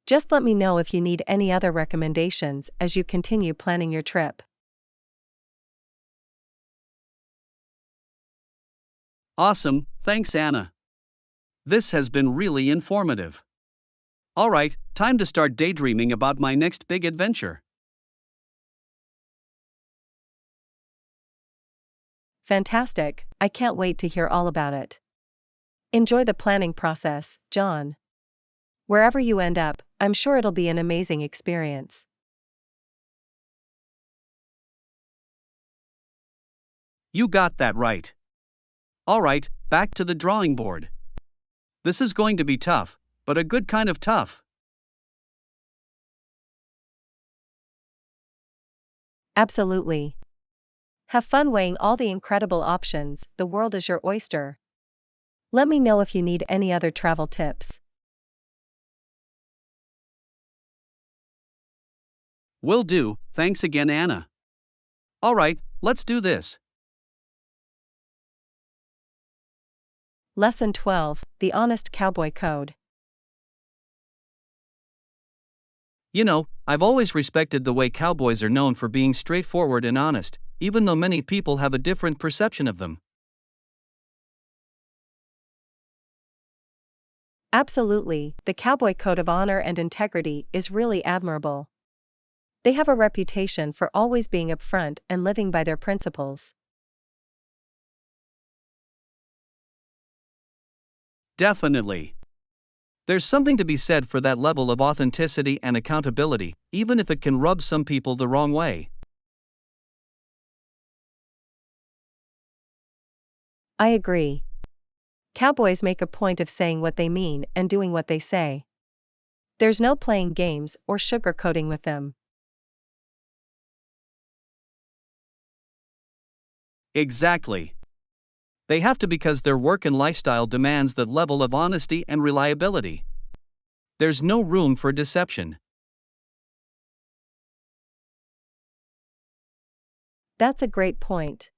Just let me know if you need any other recommendations as you continue planning your trip. Awesome, thanks Anna. This has been really informative. Alright, time to start daydreaming about my next big adventure. Fantastic, I can't wait to hear all about it. Enjoy the planning process, John. Wherever you end up, I'm sure it'll be an amazing experience. You got that right. Alright, back to the drawing board. This is going to be tough, but a good kind of tough. Absolutely. Have fun weighing all the incredible options, the world is your oyster. Let me know if you need any other travel tips. Will do, thanks again Anna. Alright, let's do this. Lesson 12, The Honest Cowboy Code. You know, I've always respected the way cowboys are known for being straightforward and honest, even though many people have a different perception of them. Absolutely, the cowboy code of honor and integrity is really admirable. They have a reputation for always being upfront and living by their principles. Definitely. There's something to be said for that level of authenticity and accountability, even if it can rub some people the wrong way. I agree. Cowboys make a point of saying what they mean and doing what they say. There's no playing games or sugarcoating with them. Exactly. They have to because their work and lifestyle demands that level of honesty and reliability. There's no room for deception. That's a great point.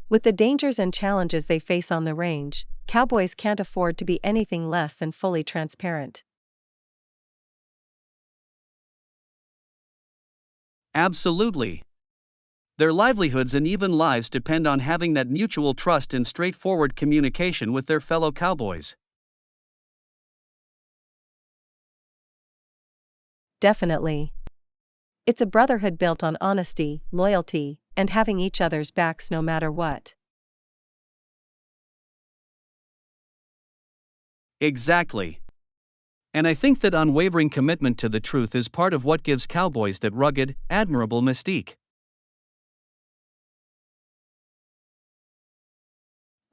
With the dangers and challenges they face on the range, cowboys can't afford to be anything less than fully transparent. Absolutely. Their livelihoods and even lives depend on having that mutual trust and straightforward communication with their fellow cowboys. Definitely. It's a brotherhood built on honesty, loyalty, and having each other's backs no matter what. Exactly. And I think that unwavering commitment to the truth is part of what gives cowboys that rugged, admirable mystique.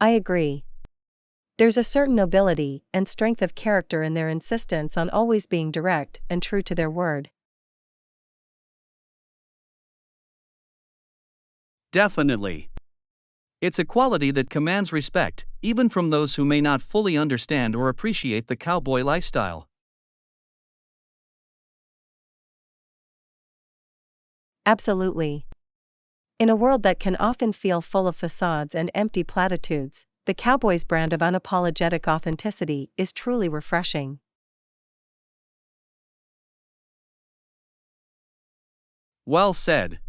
I agree. There's a certain nobility and strength of character in their insistence on always being direct and true to their word. Definitely. It's a quality that commands respect, even from those who may not fully understand or appreciate the cowboy lifestyle. Absolutely. In a world that can often feel full of facades and empty platitudes, the cowboy's brand of unapologetic authenticity is truly refreshing. Well said.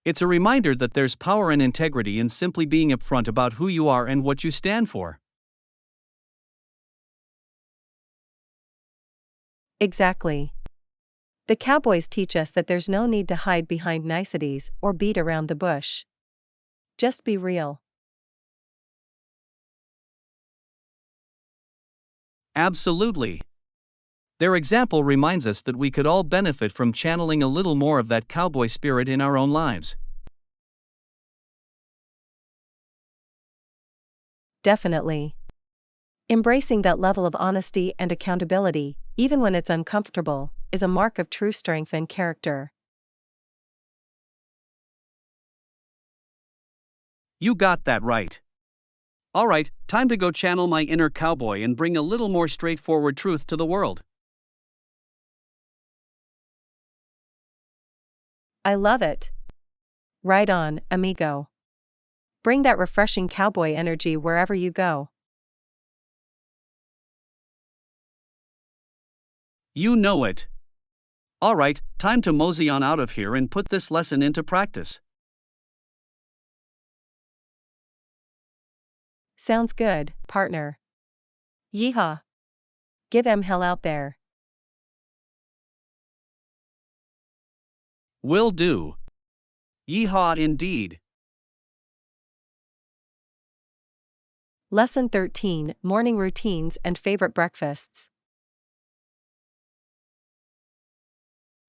It's a reminder that there's power and integrity in simply being upfront about who you are and what you stand for. Exactly. The cowboys teach us that there's no need to hide behind niceties or beat around the bush. Just be real. Absolutely. Their example reminds us that we could all benefit from channeling a little more of that cowboy spirit in our own lives. Definitely. Embracing that level of honesty and accountability, even when it's uncomfortable, is a mark of true strength and character. You got that right. Alright, time to go channel my inner cowboy and bring a little more straightforward truth to the world. I love it. Right on, amigo. Bring that refreshing cowboy energy wherever you go. You know it. Alright, time to mosey on out of here and put this lesson into practice. Sounds good, partner. Yeehaw. Give 'em hell out there. Will do. Yeehaw indeed. Lesson 13, Morning Routines and Favorite Breakfasts.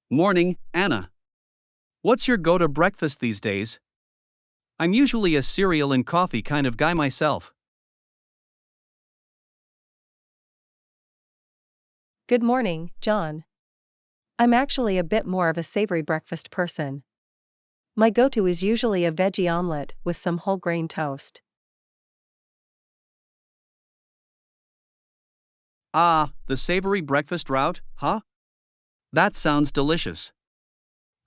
Morning, Anna. What's your go-to breakfast these days? I'm usually a cereal and coffee kind of guy myself. Good morning, John. I'm actually a bit more of a savory breakfast person. My go-to is usually a veggie omelet with some whole grain toast. Ah, the savory breakfast route, huh? That sounds delicious.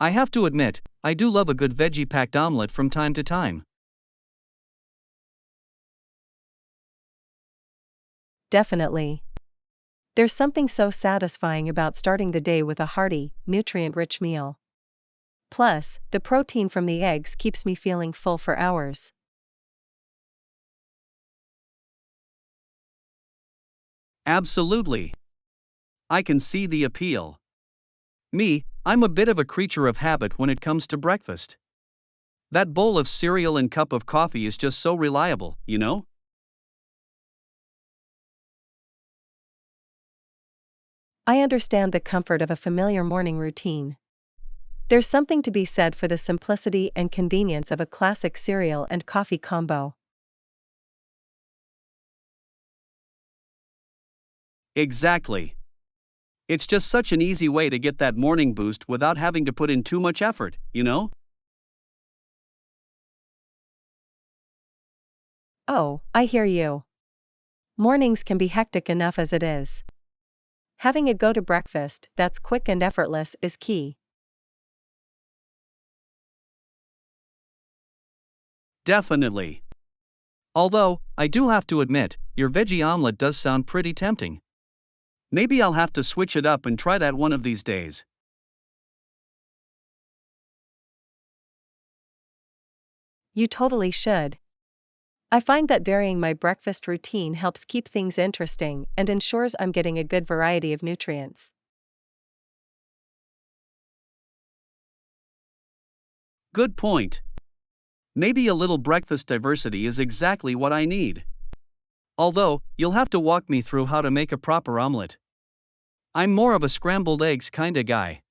I have to admit, I do love a good veggie-packed omelet from time to time. Definitely. There's something so satisfying about starting the day with a hearty, nutrient-rich meal. Plus, the protein from the eggs keeps me feeling full for hours. Absolutely. I can see the appeal. Me, I'm a bit of a creature of habit when it comes to breakfast. That bowl of cereal and cup of coffee is just so reliable, you know? I understand the comfort of a familiar morning routine. There's something to be said for the simplicity and convenience of a classic cereal and coffee combo. Exactly. It's just such an easy way to get that morning boost without having to put in too much effort, you know? Oh, I hear you. Mornings can be hectic enough as it is. Having a go-to breakfast that's quick and effortless is key. Definitely. Although, I do have to admit, your veggie omelet does sound pretty tempting. Maybe I'll have to switch it up and try that one of these days. You totally should. I find that varying my breakfast routine helps keep things interesting and ensures I'm getting a good variety of nutrients. Good point. Maybe a little breakfast diversity is exactly what I need. Although, you'll have to walk me through how to make a proper omelet. I'm more of a scrambled eggs kinda guy.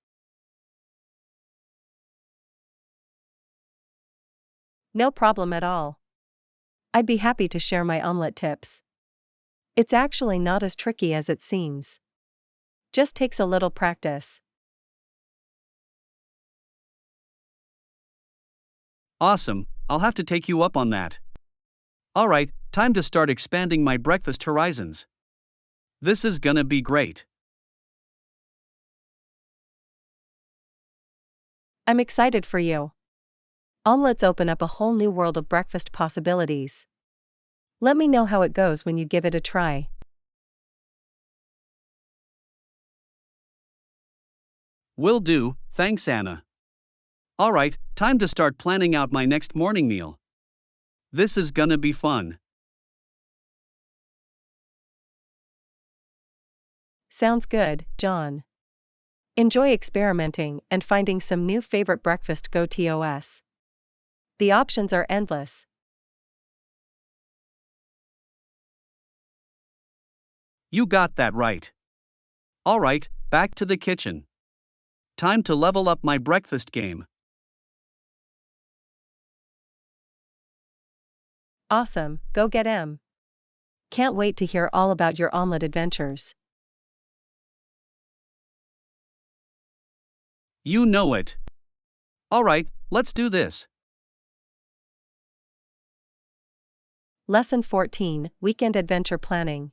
No problem at all. I'd be happy to share my omelet tips. It's actually not as tricky as it seems. Just takes a little practice. Awesome, I'll have to take you up on that. Alright, time to start expanding my breakfast horizons. This is gonna be great. I'm excited for you. Omelets open up a whole new world of breakfast possibilities. Let me know how it goes when you give it a try. Will do, thanks Anna. Alright, time to start planning out my next morning meal. This is gonna be fun. Sounds good, John. Enjoy experimenting and finding some new favorite breakfast go-tos. The options are endless. You got that right. Alright, back to the kitchen. Time to level up my breakfast game. Awesome, go get 'em. Can't wait to hear all about your omelet adventures. You know it. Alright, let's do this. Lesson 14, Weekend Adventure Planning.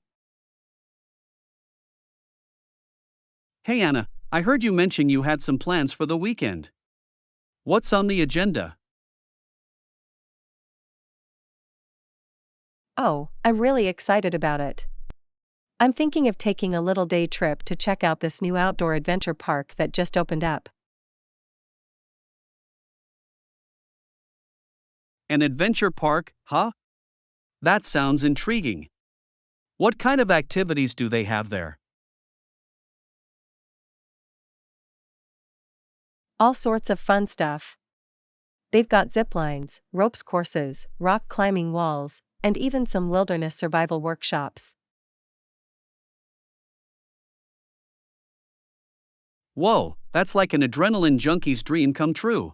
Hey Anna, I heard you mention you had some plans for the weekend. What's on the agenda? Oh, I'm really excited about it. I'm thinking of taking a little day trip to check out this new outdoor adventure park that just opened up. An adventure park, huh? That sounds intriguing. What kind of activities do they have there? All sorts of fun stuff. They've got zip lines, ropes courses, rock climbing walls, and even some wilderness survival workshops. Whoa, that's like an adrenaline junkie's dream come true.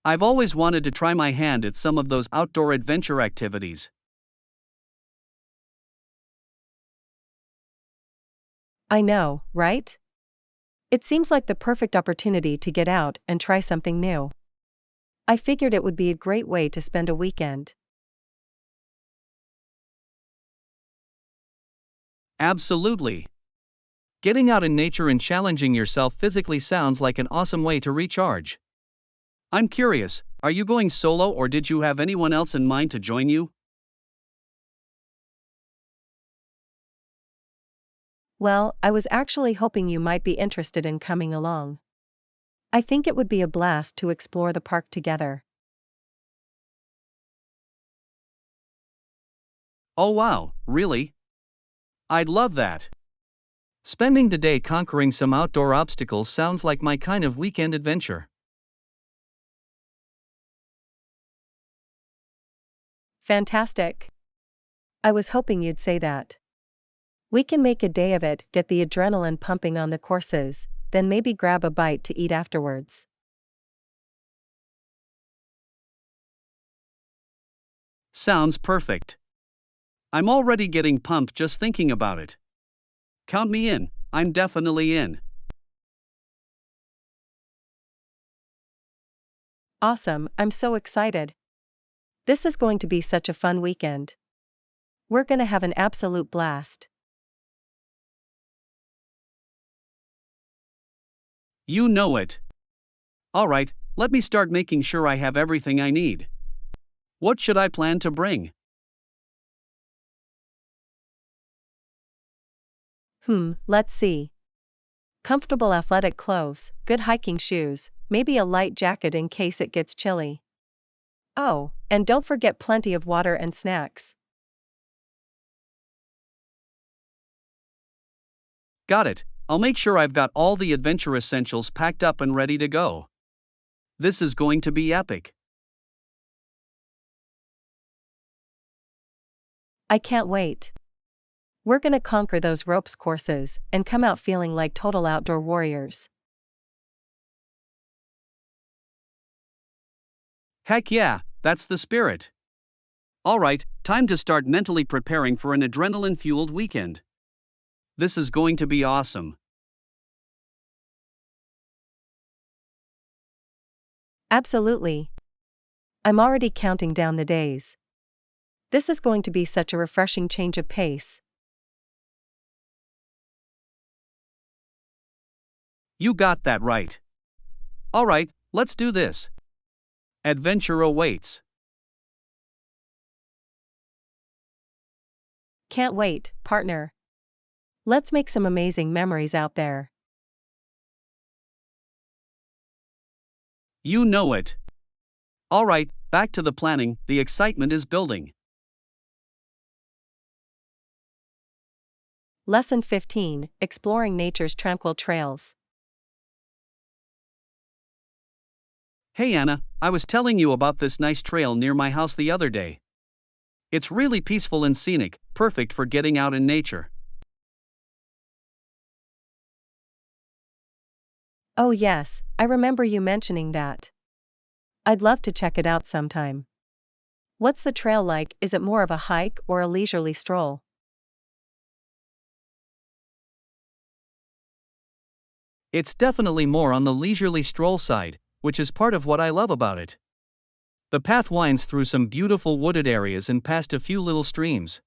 I've always wanted to try my hand at some of those outdoor adventure activities. I know, right? It seems like the perfect opportunity to get out and try something new. I figured it would be a great way to spend a weekend. Absolutely. Getting out in nature and challenging yourself physically sounds like an awesome way to recharge. I'm curious, are you going solo or did you have anyone else in mind to join you? Well, I was actually hoping you might be interested in coming along. I think it would be a blast to explore the park together. Oh wow, really? I'd love that. Spending the day conquering some outdoor obstacles sounds like my kind of weekend adventure. Fantastic. I was hoping you'd say that. We can make a day of it, get the adrenaline pumping on the courses, then maybe grab a bite to eat afterwards. Sounds perfect. I'm already getting pumped just thinking about it. Count me in, I'm definitely in. Awesome, I'm so excited. This is going to be such a fun weekend. We're gonna have an absolute blast. You know it. Alright, let me start making sure I have everything I need. What should I plan to bring? Let's see. Comfortable athletic clothes, good hiking shoes, maybe a light jacket in case it gets chilly. Oh, and don't forget plenty of water and snacks. Got it, I'll make sure I've got all the adventure essentials packed up and ready to go. This is going to be epic. I can't wait. We're gonna conquer those ropes courses and come out feeling like total outdoor warriors. Heck yeah, that's the spirit. Alright, time to start mentally preparing for an adrenaline fueled weekend. This is going to be awesome. Absolutely. I'm already counting down the days. This is going to be such a refreshing change of pace. You got that right. Alright, let's do this. Adventure awaits. Can't wait, partner. Let's make some amazing memories out there. You know it. Alright, back to the planning, the excitement is building. Lesson 15, Exploring Nature's Tranquil Trails. Hey Anna, I was telling you about this nice trail near my house the other day. It's really peaceful and scenic, perfect for getting out in nature. Oh yes, I remember you mentioning that. I'd love to check it out sometime. What's the trail like? Is it more of a hike or a leisurely stroll? It's definitely more on the leisurely stroll side, which is part of what I love about it. The path winds through some beautiful wooded areas and past a few little streams.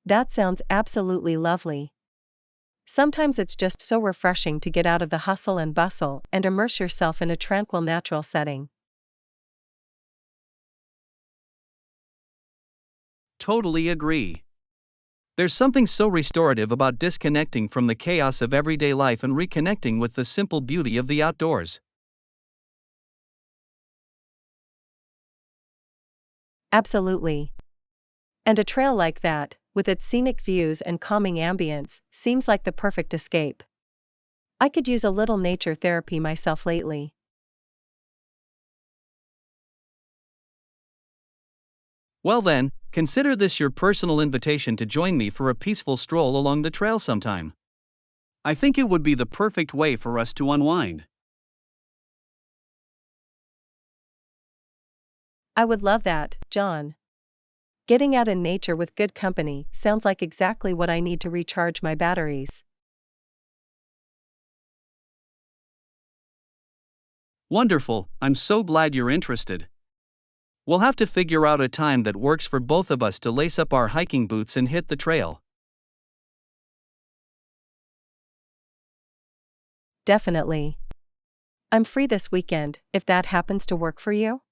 That sounds absolutely lovely. Sometimes it's just so refreshing to get out of the hustle and bustle and immerse yourself in a tranquil natural setting. Totally agree. There's something so restorative about disconnecting from the chaos of everyday life and reconnecting with the simple beauty of the outdoors. Absolutely. And a trail like that, with its scenic views and calming ambience, seems like the perfect escape. I could use a little nature therapy myself lately. Well then, consider this your personal invitation to join me for a peaceful stroll along the trail sometime. I think it would be the perfect way for us to unwind. I would love that, John. Getting out in nature with good company sounds like exactly what I need to recharge my batteries. Wonderful, I'm so glad you're interested. We'll have to figure out a time that works for both of us to lace up our hiking boots and hit the trail. Definitely. I'm free this weekend, if that happens to work for you.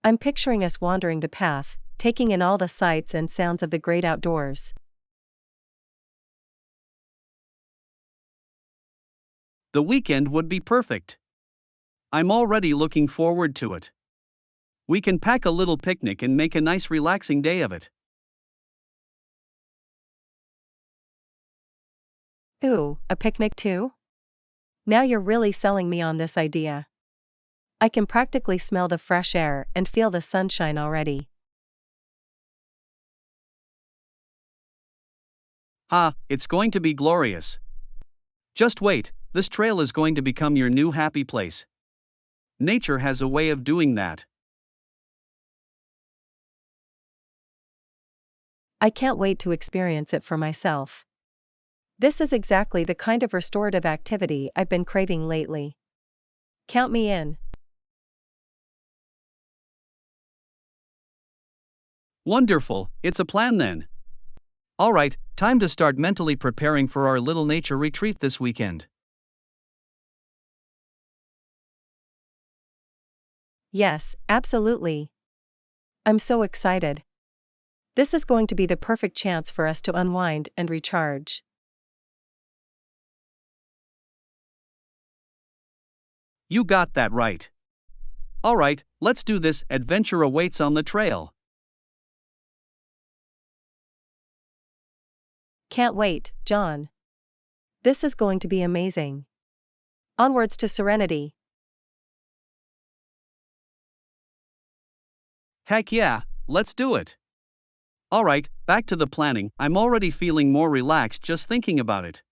I'm picturing us wandering the path, taking in all the sights and sounds of the great outdoors. The weekend would be perfect. I'm already looking forward to it. We can pack a little picnic and make a nice relaxing day of it. Ooh, a picnic too? Now you're really selling me on this idea. I can practically smell the fresh air and feel the sunshine already. It's going to be glorious. Just wait, this trail is going to become your new happy place. Nature has a way of doing that. I can't wait to experience it for myself. This is exactly the kind of restorative activity I've been craving lately. Count me in. Wonderful, it's a plan then. Alright, time to start mentally preparing for our little nature retreat this weekend. Yes, absolutely. I'm so excited. This is going to be the perfect chance for us to unwind and recharge. You got that right. Alright, let's do this. Adventure awaits on the trail. Can't wait, John. This is going to be amazing. Onwards to serenity. Heck yeah, let's do it. Alright, back to the planning. I'm already feeling more relaxed just thinking about it.